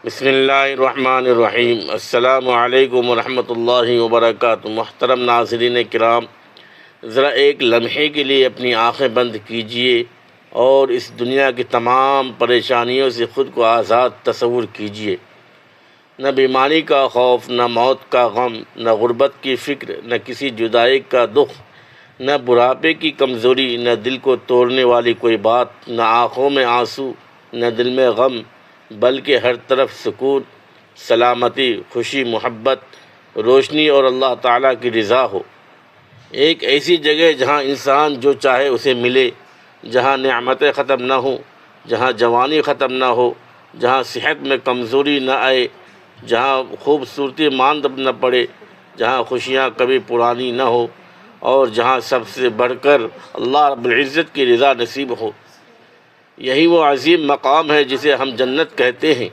بسم اللہ الرحمن الرحیم۔ السلام علیکم ورحمۃ اللہ وبرکاتہ۔ محترم ناظرین کرام، ذرا ایک لمحے کے لیے اپنی آنکھیں بند کیجئے اور اس دنیا کی تمام پریشانیوں سے خود کو آزاد تصور کیجئے۔ نہ بیماری کا خوف، نہ موت کا غم، نہ غربت کی فکر، نہ کسی جدائی کا دکھ، نہ بڑھاپے کی کمزوری، نہ دل کو توڑنے والی کوئی بات، نہ آنکھوں میں آنسو، نہ دل میں غم، بلکہ ہر طرف سکون، سلامتی، خوشی، محبت، روشنی اور اللہ تعالیٰ کی رضا ہو۔ ایک ایسی جگہ جہاں انسان جو چاہے اسے ملے، جہاں نعمتیں ختم نہ ہوں، جہاں جوانی ختم نہ ہو، جہاں صحت میں کمزوری نہ آئے، جہاں خوبصورتی ماند نہ پڑے، جہاں خوشیاں کبھی پرانی نہ ہو، اور جہاں سب سے بڑھ کر اللہ رب العزت کی رضا نصیب ہو۔ یہی وہ عظیم مقام ہے جسے ہم جنت کہتے ہیں۔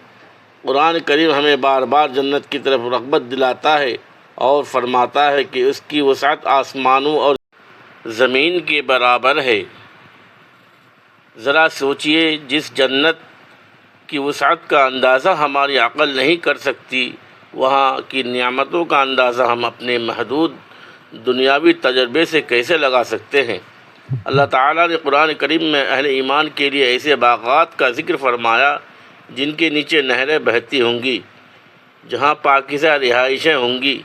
قرآن کریم ہمیں بار بار جنت کی طرف رغبت دلاتا ہے اور فرماتا ہے کہ اس کی وسعت آسمانوں اور زمین کے برابر ہے۔ ذرا سوچئے، جس جنت کی وسعت کا اندازہ ہماری عقل نہیں کر سکتی، وہاں کی نعمتوں کا اندازہ ہم اپنے محدود دنیاوی تجربے سے کیسے لگا سکتے ہیں؟ اللہ تعالیٰ نے قرآن کریم میں اہل ایمان کے لیے ایسے باغات کا ذکر فرمایا جن کے نیچے نہریں بہتی ہوں گی، جہاں پاکیزہ رہائشیں ہوں گی،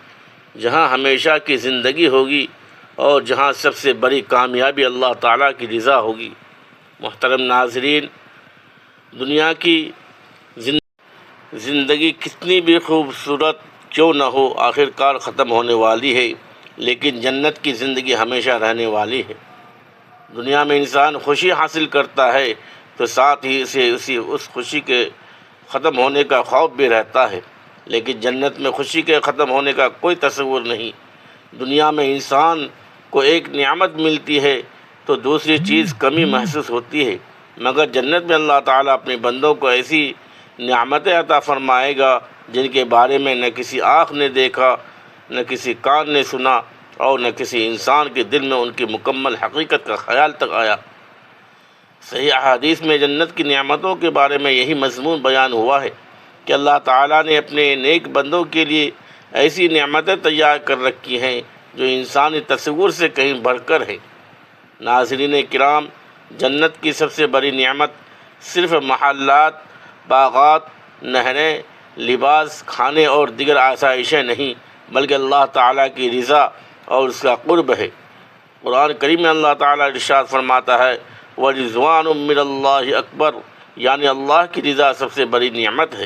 جہاں ہمیشہ کی زندگی ہوگی، اور جہاں سب سے بڑی کامیابی اللہ تعالیٰ کی رضا ہوگی۔ محترم ناظرین، دنیا کی زندگی کتنی بھی خوبصورت کیوں نہ ہو، آخر کار ختم ہونے والی ہے، لیکن جنت کی زندگی ہمیشہ رہنے والی ہے۔ دنیا میں انسان خوشی حاصل کرتا ہے تو ساتھ ہی اس خوشی کے ختم ہونے کا خوف بھی رہتا ہے، لیکن جنت میں خوشی کے ختم ہونے کا کوئی تصور نہیں۔ دنیا میں انسان کو ایک نعمت ملتی ہے تو دوسری چیز کمی محسوس ہوتی ہے، مگر جنت میں اللہ تعالیٰ اپنے بندوں کو ایسی نعمتیں عطا فرمائے گا جن کے بارے میں نہ کسی آنکھ نے دیکھا، نہ کسی کان نے سنا، اور نہ کسی انسان کے دل میں ان کی مکمل حقیقت کا خیال تک آیا۔ صحیح احادیث میں جنت کی نعمتوں کے بارے میں یہی مضمون بیان ہوا ہے کہ اللہ تعالیٰ نے اپنے نیک بندوں کے لیے ایسی نعمتیں تیار کر رکھی ہیں جو انسانی تصور سے کہیں بڑھ کر ہیں۔ ناظرین کرام، جنت کی سب سے بڑی نعمت صرف محلات، باغات، نہریں، لباس، کھانے اور دیگر آسائشیں نہیں، بلکہ اللہ تعالیٰ کی رضا اور اس کا قرب ہے۔ قرآن کریم میں اللہ تعالیٰ ارشاد فرماتا ہے، وَرِضْوَانٌ مِّنَ اللَّهِ اکبر، یعنی اللہ کی رضا سب سے بڑی نعمت ہے۔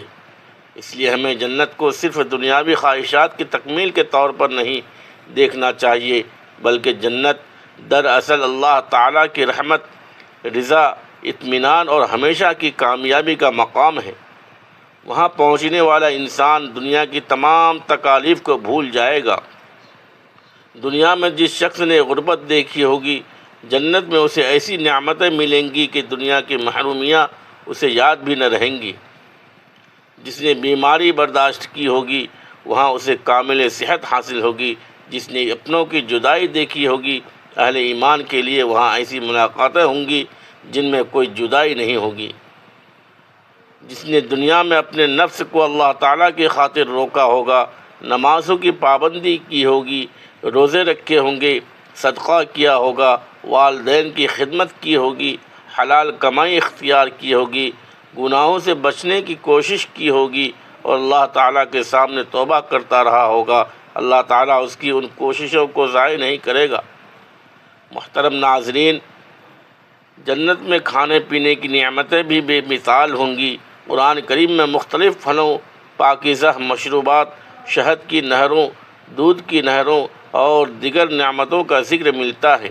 اس لیے ہمیں جنت کو صرف دنیاوی خواہشات کی تکمیل کے طور پر نہیں دیکھنا چاہیے، بلکہ جنت دراصل اللہ تعالیٰ کی رحمت، رضا، اطمینان اور ہمیشہ کی کامیابی کا مقام ہے۔ وہاں پہنچنے والا انسان دنیا کی تمام تکالیف کو بھول جائے گا۔ دنیا میں جس شخص نے غربت دیکھی ہوگی، جنت میں اسے ایسی نعمتیں ملیں گی کہ دنیا کی محرومیاں اسے یاد بھی نہ رہیں گی۔ جس نے بیماری برداشت کی ہوگی، وہاں اسے کامل صحت حاصل ہوگی۔ جس نے اپنوں کی جدائی دیکھی ہوگی، اہل ایمان کے لیے وہاں ایسی ملاقاتیں ہوں گی جن میں کوئی جدائی نہیں ہوگی۔ جس نے دنیا میں اپنے نفس کو اللہ تعالیٰ کی خاطر روکا ہوگا، نمازوں کی پابندی کی ہوگی، روزے رکھے ہوں گے، صدقہ کیا ہوگا، والدین کی خدمت کی ہوگی، حلال کمائی اختیار کی ہوگی، گناہوں سے بچنے کی کوشش کی ہوگی، اور اللہ تعالیٰ کے سامنے توبہ کرتا رہا ہوگا، اللہ تعالیٰ اس کی ان کوششوں کو ضائع نہیں کرے گا۔ محترم ناظرین، جنت میں کھانے پینے کی نعمتیں بھی بے مثال ہوں گی۔ قرآن کریم میں مختلف پھلوں، پاکیزہ مشروبات، شہد کی نہروں، دودھ کی نہروں اور دیگر نعمتوں کا ذکر ملتا ہے۔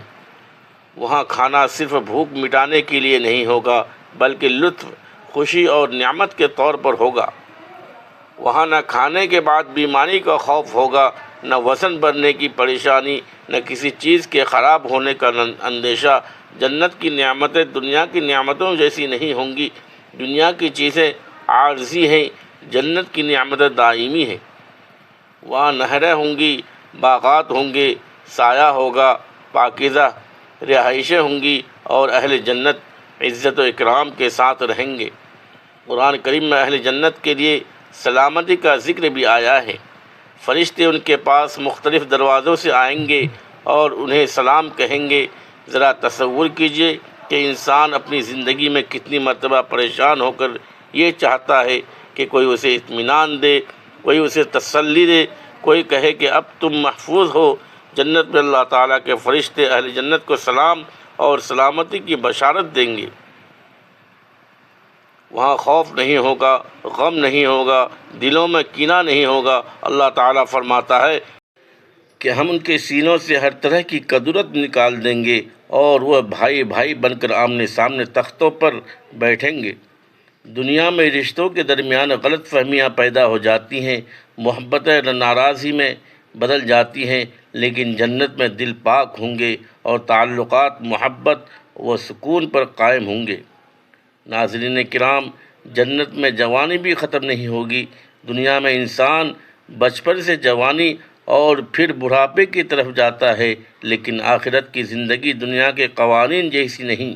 وہاں کھانا صرف بھوک مٹانے کے لیے نہیں ہوگا، بلکہ لطف، خوشی اور نعمت کے طور پر ہوگا۔ وہاں نہ کھانے کے بعد بیماری کا خوف ہوگا، نہ وزن بڑھنے کی پریشانی، نہ کسی چیز کے خراب ہونے کا اندیشہ۔ جنت کی نعمتیں دنیا کی نعمتوں جیسی نہیں ہوں گی۔ دنیا کی چیزیں عارضی ہیں، جنت کی نعمتیں دائمی ہیں۔ وہاں نہریں ہوں گی، باغات ہوں گے، سایہ ہوگا، پاکیزہ رہائشیں ہوں گی، اور اہل جنت عزت و اکرام کے ساتھ رہیں گے۔ قرآن کریم میں اہل جنت کے لیے سلامتی کا ذکر بھی آیا ہے۔ فرشتے ان کے پاس مختلف دروازوں سے آئیں گے اور انہیں سلام کہیں گے۔ ذرا تصور کیجئے کہ انسان اپنی زندگی میں کتنی مرتبہ پریشان ہو کر یہ چاہتا ہے کہ کوئی اسے اطمینان دے، کوئی اسے تسلی دے، کوئی کہے کہ اب تم محفوظ ہو۔ جنت میں اللہ تعالیٰ کے فرشتے اہل جنت کو سلام اور سلامتی کی بشارت دیں گے۔ وہاں خوف نہیں ہوگا، غم نہیں ہوگا، دلوں میں کینہ نہیں ہوگا۔ اللہ تعالیٰ فرماتا ہے کہ ہم ان کے سینوں سے ہر طرح کی کدورت نکال دیں گے اور وہ بھائی بھائی بن کر آمنے سامنے تختوں پر بیٹھیں گے۔ دنیا میں رشتوں کے درمیان غلط فہمیاں پیدا ہو جاتی ہیں، محبتیں ناراضی میں بدل جاتی ہیں، لیکن جنت میں دل پاک ہوں گے اور تعلقات محبت و سکون پر قائم ہوں گے۔ ناظرین کرام، جنت میں جوانی بھی ختم نہیں ہوگی۔ دنیا میں انسان بچپن سے جوانی اور پھر بڑھاپے کی طرف جاتا ہے، لیکن آخرت کی زندگی دنیا کے قوانین جیسی نہیں۔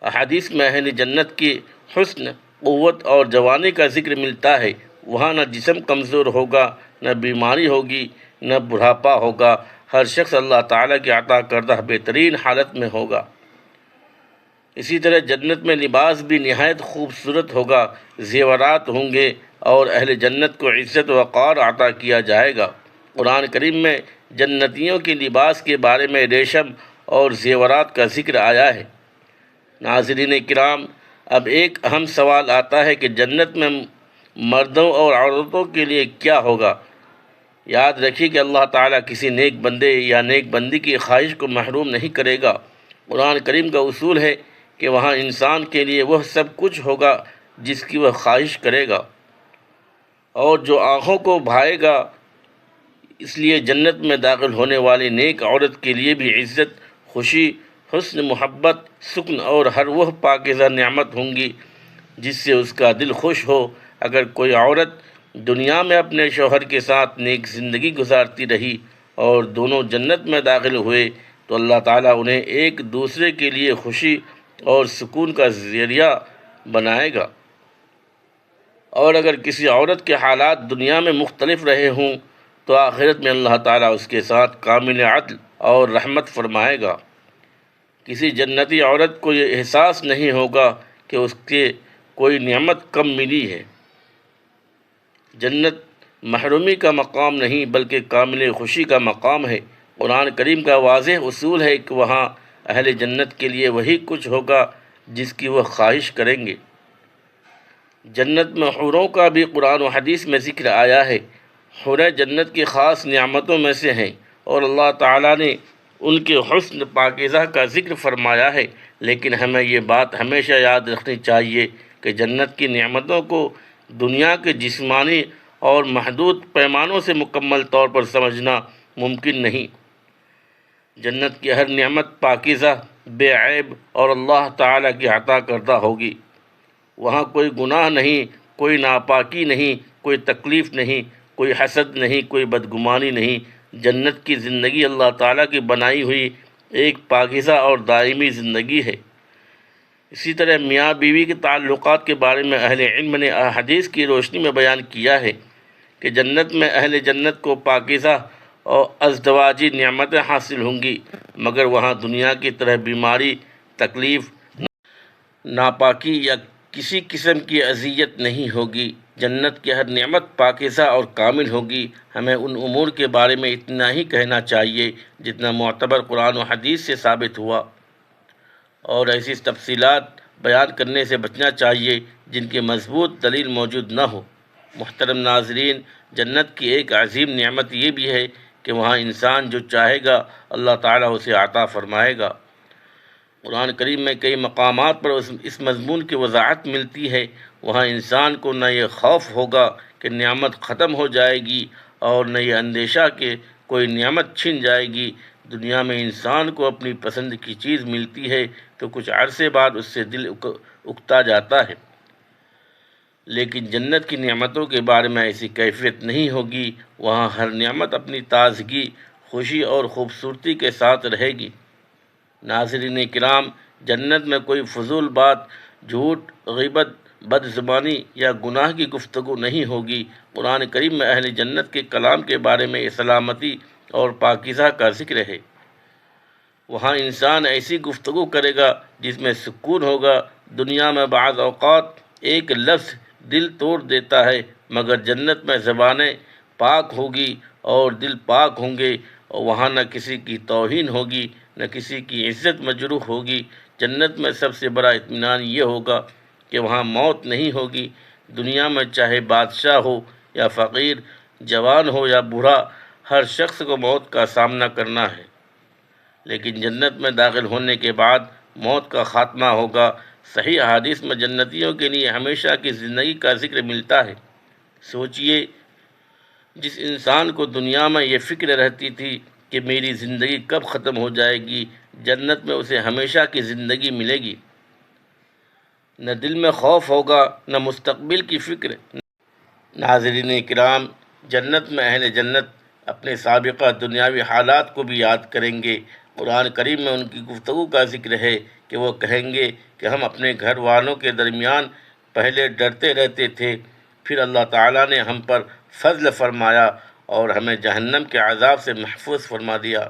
احادیث میں اہل جنت کی حسن، قوت اور جوانی کا ذکر ملتا ہے۔ وہاں نہ جسم کمزور ہوگا، نہ بیماری ہوگی، نہ بڑھاپا ہوگا۔ ہر شخص اللہ تعالیٰ کی عطا کردہ بہترین حالت میں ہوگا۔ اسی طرح جنت میں لباس بھی نہایت خوبصورت ہوگا، زیورات ہوں گے اور اہل جنت کو عزت و وقار عطا کیا جائے گا۔ قرآن کریم میں جنتیوں کے لباس کے بارے میں ریشم اور زیورات کا ذکر آیا ہے۔ ناظرین کرام، اب ایک اہم سوال آتا ہے کہ جنت میں مردوں اور عورتوں کے لیے کیا ہوگا؟ یاد رکھیے کہ اللہ تعالیٰ کسی نیک بندے یا نیک بندی کی خواہش کو محروم نہیں کرے گا۔ قرآن کریم کا اصول ہے کہ وہاں انسان کے لیے وہ سب کچھ ہوگا جس کی وہ خواہش کرے گا اور جو آنکھوں کو بھائے گا۔ اس لیے جنت میں داخل ہونے والی نیک عورت کے لیے بھی عزت، خوشی، حسن، محبت، سکون اور ہر وہ پاکیزہ نعمت ہوں گی جس سے اس کا دل خوش ہو۔ اگر کوئی عورت دنیا میں اپنے شوہر کے ساتھ نیک زندگی گزارتی رہی اور دونوں جنت میں داخل ہوئے تو اللہ تعالیٰ انہیں ایک دوسرے کے لیے خوشی اور سکون کا ذریعہ بنائے گا۔ اور اگر کسی عورت کے حالات دنیا میں مختلف رہے ہوں تو آخرت میں اللہ تعالیٰ اس کے ساتھ کامل عدل اور رحمت فرمائے گا۔ کسی جنتی عورت کو یہ احساس نہیں ہوگا کہ اس کے کوئی نعمت کم ملی ہے۔ جنت محرومی کا مقام نہیں بلکہ کامل خوشی کا مقام ہے۔ قرآن کریم کا واضح اصول ہے کہ وہاں اہل جنت کے لیے وہی کچھ ہوگا جس کی وہ خواہش کریں گے۔ جنت میں حوروں کا بھی قرآن و حدیث میں ذکر آیا ہے۔ حوریں جنت کی خاص نعمتوں میں سے ہیں اور اللہ تعالیٰ نے ان کے حسن پاکیزہ کا ذکر فرمایا ہے، لیکن ہمیں یہ بات ہمیشہ یاد رکھنی چاہیے کہ جنت کی نعمتوں کو دنیا کے جسمانی اور محدود پیمانوں سے مکمل طور پر سمجھنا ممکن نہیں۔ جنت کی ہر نعمت پاکیزہ، بے عیب اور اللہ تعالیٰ کی عطا کردہ ہوگی۔ وہاں کوئی گناہ نہیں، کوئی ناپاکی نہیں، کوئی تکلیف نہیں، کوئی حسد نہیں، کوئی بدگمانی نہیں۔ جنت کی زندگی اللہ تعالیٰ کی بنائی ہوئی ایک پاکیزہ اور دائمی زندگی ہے۔ اسی طرح میاں بیوی کے تعلقات کے بارے میں اہل علم نے احادیث کی روشنی میں بیان کیا ہے کہ جنت میں اہل جنت کو پاکیزہ اور ازدواجی نعمتیں حاصل ہوں گی، مگر وہاں دنیا کی طرح بیماری، تکلیف، ناپاکی یا کسی قسم کی اذیت نہیں ہوگی۔ جنت کی ہر نعمت پاکیزہ اور کامل ہوگی۔ ہمیں ان امور کے بارے میں اتنا ہی کہنا چاہیے جتنا معتبر قرآن و حدیث سے ثابت ہوا، اور ایسی تفصیلات بیان کرنے سے بچنا چاہیے جن کی مضبوط دلیل موجود نہ ہو۔ محترم ناظرین، جنت کی ایک عظیم نعمت یہ بھی ہے کہ وہاں انسان جو چاہے گا اللہ تعالیٰ اسے عطا فرمائے گا۔ قرآن کریم میں کئی مقامات پر اس مضمون کی وضاحت ملتی ہے۔ وہاں انسان کو نہ یہ خوف ہوگا کہ نعمت ختم ہو جائے گی اور نہ یہ اندیشہ کہ کوئی نعمت چھن جائے گی۔ دنیا میں انسان کو اپنی پسند کی چیز ملتی ہے تو کچھ عرصے بعد اس سے دل اکتا جاتا ہے، لیکن جنت کی نعمتوں کے بارے میں ایسی کیفیت نہیں ہوگی۔ وہاں ہر نعمت اپنی تازگی، خوشی اور خوبصورتی کے ساتھ رہے گی۔ ناظرین کرام، جنت میں کوئی فضول بات، جھوٹ، غیبت، بد زبانی یا گناہ کی گفتگو نہیں ہوگی۔ قرآن کریم میں اہل جنت کے کلام کے بارے میں سلامتی اور پاکیزہ کا ذکر ہے۔ وہاں انسان ایسی گفتگو کرے گا جس میں سکون ہوگا۔ دنیا میں بعض اوقات ایک لفظ دل توڑ دیتا ہے، مگر جنت میں زبانیں پاک ہوگی اور دل پاک ہوں گے، اور وہاں نہ کسی کی توہین ہوگی، نہ کسی کی عزت مجروح ہوگی۔ جنت میں سب سے بڑا اطمینان یہ ہوگا کہ وہاں موت نہیں ہوگی۔ دنیا میں چاہے بادشاہ ہو یا فقیر، جوان ہو یا بوڑھا، ہر شخص کو موت کا سامنا کرنا ہے، لیکن جنت میں داخل ہونے کے بعد موت کا خاتمہ ہوگا۔ صحیح احادیث میں جنتیوں کے لیے ہمیشہ کی زندگی کا ذکر ملتا ہے۔ سوچئے، جس انسان کو دنیا میں یہ فکر رہتی تھی کہ میری زندگی کب ختم ہو جائے گی، جنت میں اسے ہمیشہ کی زندگی ملے گی۔ نہ دل میں خوف ہوگا، نہ مستقبل کی فکر۔ ناظرین کرام، جنت میں اہل جنت اپنے سابقہ دنیاوی حالات کو بھی یاد کریں گے۔ قرآن کریم میں ان کی گفتگو کا ذکر ہے کہ وہ کہیں گے کہ ہم اپنے گھر والوں کے درمیان پہلے ڈرتے رہتے تھے، پھر اللہ تعالیٰ نے ہم پر فضل فرمایا اور ہمیں جہنم کے عذاب سے محفوظ فرما دیا۔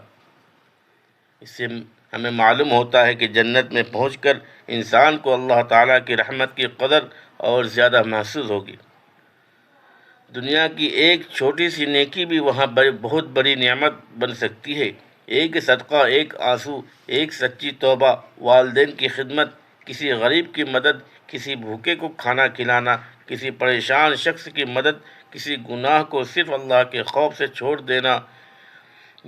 اس سے ہمیں معلوم ہوتا ہے کہ جنت میں پہنچ کر انسان کو اللہ تعالیٰ کی رحمت کی قدر اور زیادہ محسوس ہوگی۔ دنیا کی ایک چھوٹی سی نیکی بھی وہاں بہت بڑی نعمت بن سکتی ہے۔ ایک صدقہ، ایک آنسو، ایک سچی توبہ، والدین کی خدمت، کسی غریب کی مدد، کسی بھوکے کو کھانا کھلانا، کسی پریشان شخص کی مدد، کسی گناہ کو صرف اللہ کے خوف سے چھوڑ دینا،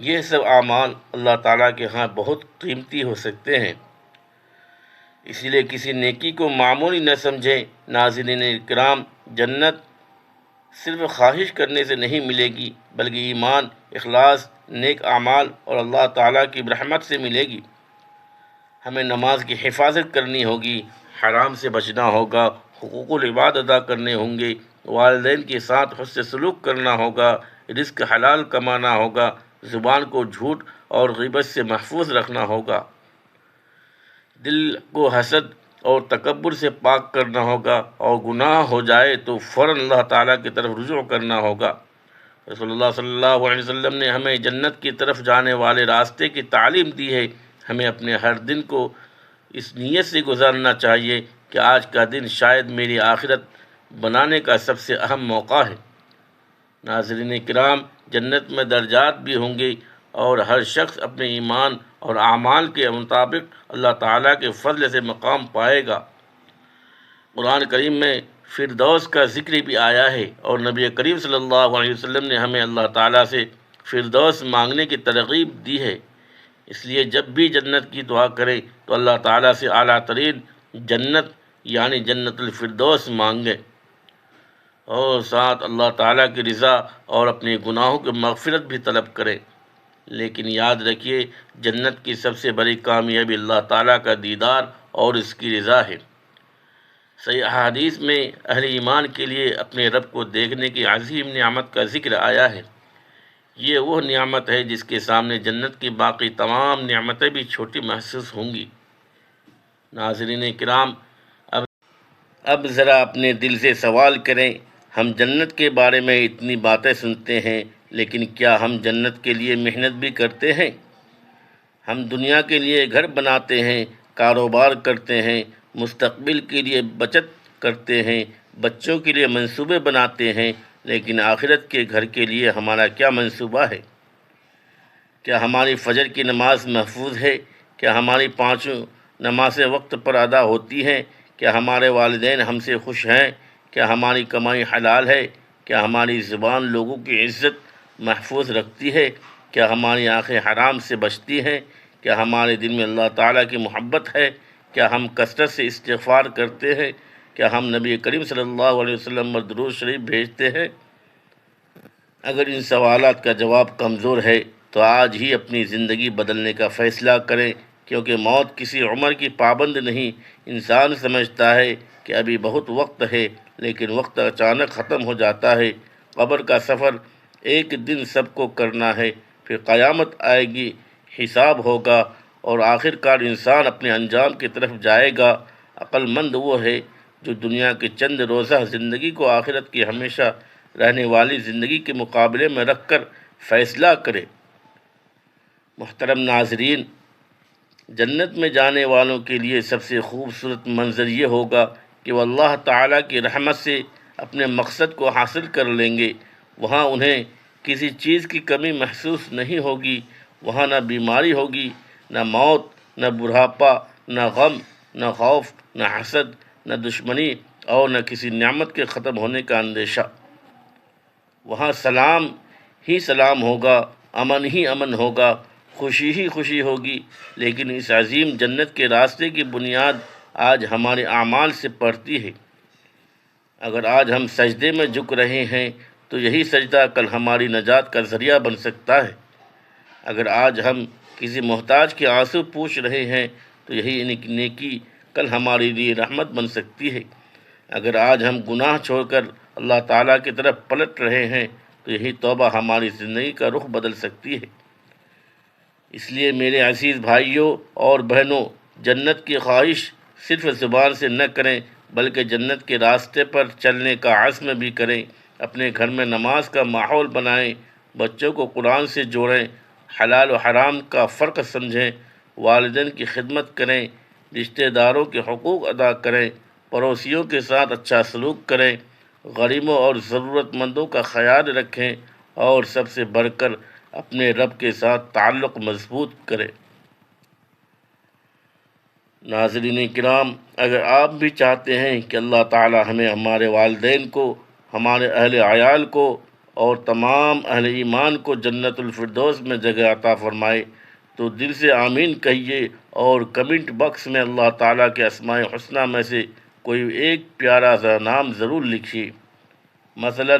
یہ سب اعمال اللہ تعالیٰ کے ہاں بہت قیمتی ہو سکتے ہیں۔ اسی لیے کسی نیکی کو معمولی نہ سمجھیں۔ ناظرین کرام، جنت صرف خواہش کرنے سے نہیں ملے گی، بلکہ ایمان، اخلاص، نیک اعمال اور اللہ تعالیٰ کی رحمت سے ملے گی۔ ہمیں نماز کی حفاظت کرنی ہوگی، حرام سے بچنا ہوگا، حقوق العباد ادا کرنے ہوں گے، والدین کے ساتھ حسن سلوک کرنا ہوگا، رزق حلال کمانا ہوگا، زبان کو جھوٹ اور غیبت سے محفوظ رکھنا ہوگا، دل کو حسد اور تکبر سے پاک کرنا ہوگا، اور گناہ ہو جائے تو فوراً اللہ تعالیٰ کی طرف رجوع کرنا ہوگا۔ رسول اللہ صلی اللہ علیہ وسلم نے ہمیں جنت کی طرف جانے والے راستے کی تعلیم دی ہے۔ ہمیں اپنے ہر دن کو اس نیت سے گزارنا چاہیے کہ آج کا دن شاید میری آخرت بنانے کا سب سے اہم موقع ہے۔ ناظرین کرام، جنت میں درجات بھی ہوں گے، اور ہر شخص اپنے ایمان اور اعمال کے مطابق اللہ تعالیٰ کے فضل سے مقام پائے گا۔ قرآن کریم میں فردوس کا ذکر بھی آیا ہے، اور نبی کریم صلی اللہ علیہ وسلم نے ہمیں اللہ تعالیٰ سے فردوس مانگنے کی ترغیب دی ہے۔ اس لیے جب بھی جنت کی دعا کریں تو اللہ تعالیٰ سے اعلیٰ ترین جنت یعنی جنت الفردوس مانگیں، اور ساتھ اللہ تعالیٰ کی رضا اور اپنے گناہوں کی مغفرت بھی طلب کریں۔ لیکن یاد رکھیے، جنت کی سب سے بڑی کامیابی اللہ تعالیٰ کا دیدار اور اس کی رضا ہے۔ صحیح احادیث میں اہل ایمان کے لیے اپنے رب کو دیکھنے کی عظیم نعمت کا ذکر آیا ہے۔ یہ وہ نعمت ہے جس کے سامنے جنت کی باقی تمام نعمتیں بھی چھوٹی محسوس ہوں گی۔ ناظرین کرام، اب ذرا اپنے دل سے سوال کریں، ہم جنت کے بارے میں اتنی باتیں سنتے ہیں، لیکن کیا ہم جنت کے لیے محنت بھی کرتے ہیں؟ ہم دنیا کے لیے گھر بناتے ہیں، کاروبار کرتے ہیں، مستقبل کے لیے بچت کرتے ہیں، بچوں کے لیے منصوبے بناتے ہیں، لیکن آخرت کے گھر کے لیے ہمارا کیا منصوبہ ہے؟ کیا ہماری فجر کی نماز محفوظ ہے؟ کیا ہماری 5 نمازیں وقت پر ادا ہوتی ہیں؟ کیا ہمارے والدین ہم سے خوش ہیں؟ کیا ہماری کمائی حلال ہے؟ کیا ہماری زبان لوگوں کی عزت محفوظ رکھتی ہے؟ کیا ہماری آنکھیں حرام سے بچتی ہیں؟ کیا ہمارے دل میں اللہ تعالیٰ کی محبت ہے؟ کیا ہم کثرت سے استغفار کرتے ہیں؟ کیا ہم نبی کریم صلی اللہ علیہ وسلم پر درود شریف بھیجتے ہیں؟ اگر ان سوالات کا جواب کمزور ہے تو آج ہی اپنی زندگی بدلنے کا فیصلہ کریں، کیونکہ موت کسی عمر کی پابند نہیں۔ انسان سمجھتا ہے کہ ابھی بہت وقت ہے، لیکن وقت اچانک ختم ہو جاتا ہے۔ قبر کا سفر ایک دن سب کو کرنا ہے، پھر قیامت آئے گی، حساب ہوگا، اور آخر کار انسان اپنے انجام کی طرف جائے گا۔ عقل مند وہ ہے جو دنیا کے چند روزہ زندگی کو آخرت کی ہمیشہ رہنے والی زندگی کے مقابلے میں رکھ کر فیصلہ کرے۔ محترم ناظرین، جنت میں جانے والوں کے لیے سب سے خوبصورت منظر یہ ہوگا کہ وہ اللہ تعالیٰ کی رحمت سے اپنے مقصد کو حاصل کر لیں گے۔ وہاں انہیں کسی چیز کی کمی محسوس نہیں ہوگی، وہاں نہ بیماری ہوگی، نہ موت، نہ بڑھاپا، نہ غم، نہ خوف، نہ حسد، نہ دشمنی اور نہ کسی نعمت کے ختم ہونے کا اندیشہ۔ وہاں سلام ہی سلام ہوگا، امن ہی امن ہوگا، خوشی ہی خوشی ہوگی۔ لیکن اس عظیم جنت کے راستے کی بنیاد آج ہمارے اعمال سے پڑتی ہے۔ اگر آج ہم سجدے میں جھک رہے ہیں تو یہی سجدہ کل ہماری نجات کا ذریعہ بن سکتا ہے۔ اگر آج ہم کسی محتاج کے آنسو پوچھ رہے ہیں تو یہی نیکی کل ہمارے لیے رحمت بن سکتی ہے۔ اگر آج ہم گناہ چھوڑ کر اللہ تعالیٰ کی طرف پلٹ رہے ہیں تو یہی توبہ ہماری زندگی کا رخ بدل سکتی ہے۔ اس لیے میرے عزیز بھائیوں اور بہنوں، جنت کی خواہش صرف زبان سے نہ کریں بلکہ جنت کے راستے پر چلنے کا عزم بھی کریں۔ اپنے گھر میں نماز کا ماحول بنائیں، بچوں کو قرآن سے جوڑیں، حلال و حرام کا فرق سمجھیں، والدین کی خدمت کریں، رشتہ داروں کے حقوق ادا کریں، پڑوسیوں کے ساتھ اچھا سلوک کریں، غریبوں اور ضرورت مندوں کا خیال رکھیں اور سب سے بڑھ کر اپنے رب کے ساتھ تعلق مضبوط کریں۔ ناظرین کرام، اگر آپ بھی چاہتے ہیں کہ اللہ تعالی ہمیں، ہمارے والدین کو، ہمارے اہل عیال کو اور تمام اہل ایمان کو جنت الفردوس میں جگہ عطا فرمائے تو دل سے آمین کہیے اور کمنٹ باکس میں اللہ تعالیٰ کے اسماء حسنہ میں سے کوئی ایک پیارا سا نام ضرور لکھیے، مثلا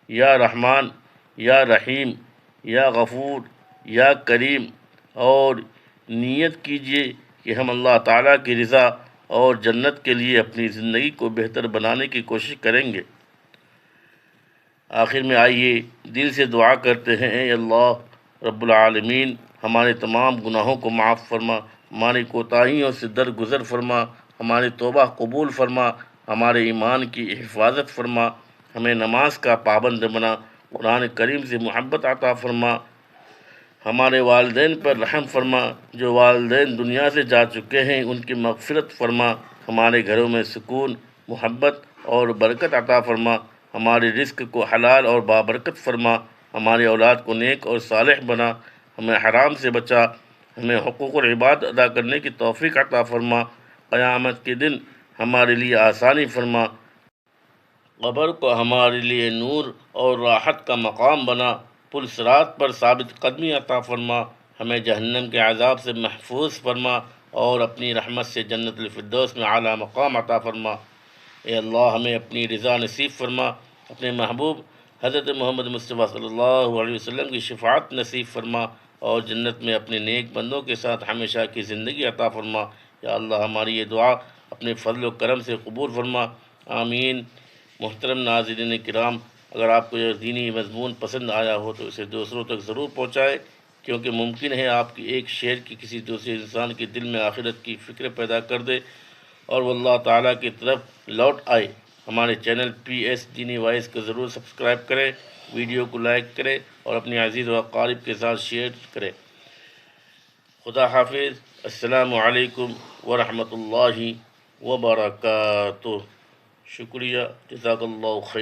یا رحمان، یا رحیم، یا غفور، یا کریم، اور نیت کیجیے کہ ہم اللہ تعالیٰ کی رضا اور جنت کے لیے اپنی زندگی کو بہتر بنانے کی کوشش کریں گے۔ آخر میں آئیے دل سے دعا کرتے ہیں، اے اللہ رب العالمین، ہمارے تمام گناہوں کو معاف فرما، ہماری کوتاہیوں سے درگزر فرما، ہماری توبہ قبول فرما، ہمارے ایمان کی حفاظت فرما، ہمیں نماز کا پابند بنا، قرآن کریم سے محبت عطا فرما، ہمارے والدین پر رحم فرما، جو والدین دنیا سے جا چکے ہیں ان کی مغفرت فرما، ہمارے گھروں میں سکون، محبت اور برکت عطا فرما، ہمارے رزق کو حلال اور بابرکت فرما، ہماری اولاد کو نیک اور صالح بنا، ہمیں حرام سے بچا، ہمیں حقوق العباد ادا کرنے کی توفیق عطا فرما، قیامت کے دن ہمارے لیے آسانی فرما، قبر کو ہمارے لیے نور اور راحت کا مقام بنا، پل صراط پر ثابت قدمی عطا فرما، ہمیں جہنم کے عذاب سے محفوظ فرما اور اپنی رحمت سے جنت الفردوس میں اعلیٰ مقام عطا فرما۔ اے اللہ، ہمیں اپنی رضا نصیب فرما، اپنے محبوب حضرت محمد مصطفیٰ صلی اللہ علیہ وسلم کی شفاعت نصیب فرما اور جنت میں اپنے نیک بندوں کے ساتھ ہمیشہ کی زندگی عطا فرما۔ یا اللہ، ہماری یہ دعا اپنے فضل و کرم سے قبول فرما، آمین۔ محترم ناظرین کرام، اگر آپ کو یہ دینی مضمون پسند آیا ہو تو اسے دوسروں تک ضرور پہنچائیں، کیونکہ ممکن ہے آپ کی ایک شیئر کی کسی دوسرے انسان کے دل میں آخرت کی فکر پیدا کر دے اور وہ اللہ تعالیٰ کی طرف لوٹ آئے۔ ہمارے چینل پی ایس دینی وائس کو ضرور سبسکرائب کریں، ویڈیو کو لائک کریں اور اپنے عزیز و اقارب کے ساتھ شیئر کریں۔ خدا حافظ، السلام علیکم ورحمۃ اللہ وبرکاتہ۔ شکریہ، جزاک اللہ خیر۔